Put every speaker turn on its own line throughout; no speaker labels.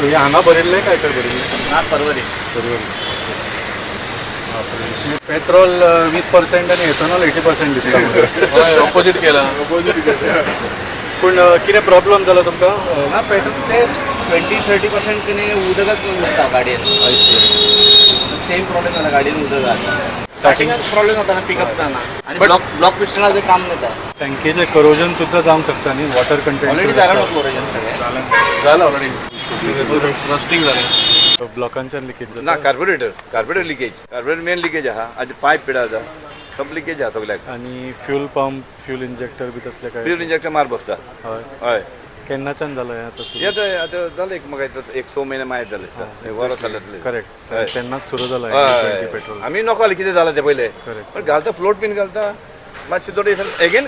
हे हांगा बरयल्लें काय तर बरयल्लें
ना परवरी
पेट्रोल 20% आणि एथनॉल 80% दिसता
ऑपोजिट केला
पूण कितें प्रॉब्लम जालो तुमकां
ना पेट्रोल ते 20-30% उदकच उरता गाडयेन सेम प्रॉब्लेम जाला गाडयेन उदक घालता स्टार्टिंगाक प्रॉब्लेम जाता ना पिकअप जाना आणि ब्लॉक पिस्टनाचें काम जाता
टँकेचे करोजन सुद्धा जावंक शकता न्ही वॉटर
ऑलरेडी
कंटेंट
जालां न्हू फ्लोरेजन सगळें
झालं ऑलरेडी रस्टिंग झाले
ब्लॉकांच्यान लिकेज
ना कार्बोरेटर लिकेज मेन लिकेज आहा आनी पायप पिडा आसा सब लिकेज आहा सगळ्याक
आणि फ्यूल पंप फ्यूल इंजेक्टर बी तसले काय
फ्यूल इंजेक्टर मार बसता
हय
हय
केन्नाच्यान जालो हें आतां सुरू?
येता आतां जालें म्हाका एक 6 म्हयने मागीर जालें वरां जालें
करेक्ट
हय.
तेन्नाच सुरू जाला
हय
पेट्रोल
आमी नॉक जालें कितें जालां तें पयलें
Correct.
पण घालता फ्लोट बीन घालता मातशें थोडी एगेन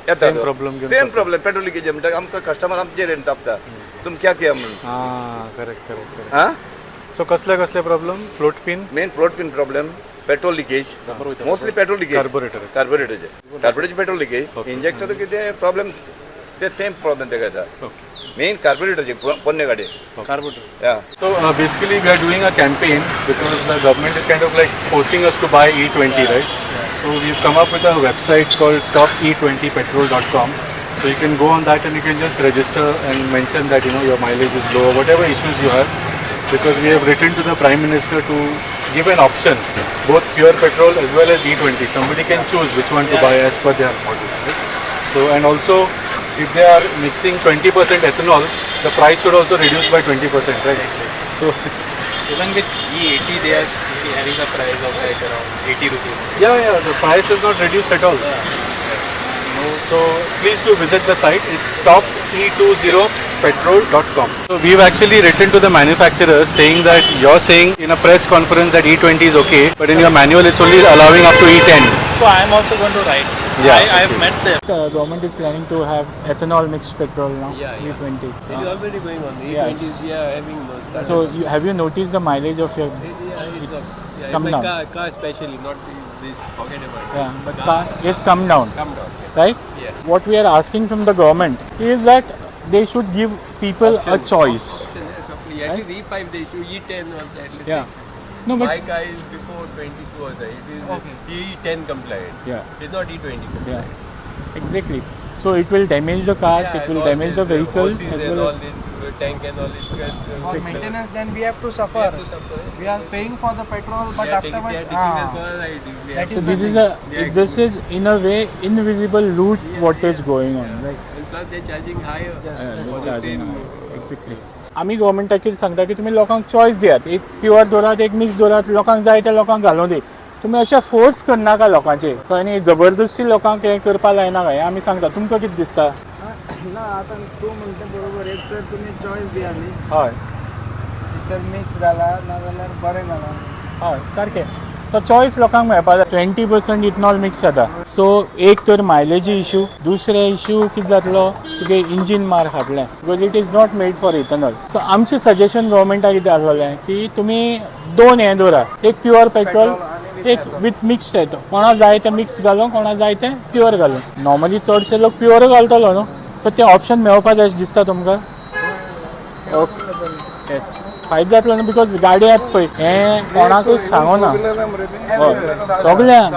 येता
Same problem घेवन
सेम प्रॉब्लेम पेट्रोल लिकेज म्हणटा आमकां कस्टमर आमचे रेट तापता तुम क्या किया म्हणून
हां करेक्ट
हां
सो कसले problem float pin
main float pin problem petrol leakage mostly petrol leakage कार्बोरेटरचे पेट्रोल लिकेज इंजेक्टर कितें प्रॉब्लेम ते सेम प्रॉब्लेम तेका येता मेन कार्बोरेटरचे पोन्ने गाडी
कार्बोरेटर
या
So basically we are doing a campaign because the government is kind of like forcing us to buy E20, right? So we've come up with a website called stope20petrol.com. So you can go on that and you can just register and mention that your mileage is low, whatever issues you have, because we have written to the Prime Minister to give an option, both pure petrol as well as E20. Somebody can choose which one to buy as per their model. Right? So and also if they are mixing 20% ethanol, the price should also reduce by 20%, right? So
Even with E80 they are having a price of like around 80 rupees.
yeah, the price is not reduced at all. So please do visit the site. It's stope20petrol.com. So we've actually written to the manufacturers saying that you're saying in a press conference that E20 is okay, but in your manual it's only allowing up to E10.
So I am also going to write.
Yeah,
I have met them.
The government is planning to have ethanol mixed petrol now,
Yeah.
E20.
It is already going on.
Yeah.
E20 we are having those.
So have you noticed the mileage of your come down?
Car especially, not this forget about it.
Yeah, but car is come down,
Come down.
right?
Yeah.
What we are asking from the government is that they should give people a choice.
At least E5 they should E10 or at least.
Yeah. No,
My
but
car is before 22 or it is E10 compliant.
yeah,
It's not E20 compliant.
yeah, exactly. So it will damage the cars, it will damage the vehicles as well as.
Tank and all this.
For maintenance, then we have to suffer. We are paying for the petrol, but afterwards,
So this is in a way invisible loot what is going on, right?
And plus they're charging higher. For the same.
Exactly आमी गव्हर्मेंटाक कितें सांगता की तुमी लोकांक choice दियात एक pure दवरात एक मिक्स दवरात लोकांक जाय त्या लोकांक घालूं दी तुमी अशें फोर्स करनाका लोकांचेर कळ्ळें न्ही जबरदस्ती लोकांक हें करपा लायनाका हें आमी सांगता तुमकां कितें दिसता
ना आता तू म्हणते बरोबर एक तर तुम्ही चॉईस द्या न्ही
हय
तर मिक्स घाला नाजाल्यार बरें घाला
हय सारकें तो चॉयस लोकांक मेळपा जाय 20% इथनॉल मिक्स जाता सो एक तर मायलेजी इशू दुसरे इशू कितें जातलो तुगे इंजीन मार खातलें because it is not made for ethanol so आमचें सजेशन गव्हर्मेंटाक कितें आसलें की तुमी दोन हें दवरा एक प्युअर पेट्रोल एक विथ मिक्स कोणाक जाय तें मिक्स घालूं कोणाक जाय तें प्युअर घालूं नॉर्मली चडशे लोक प्युअर घालतलो न्हू सो तें ऑप्शन मेळपा जाय दिसता तुमकां ओके येस फायदो जातलो न्हू बिकॉज गाडी आहात पळय हें कोणाकूच सांगूना हय सगळ्यांक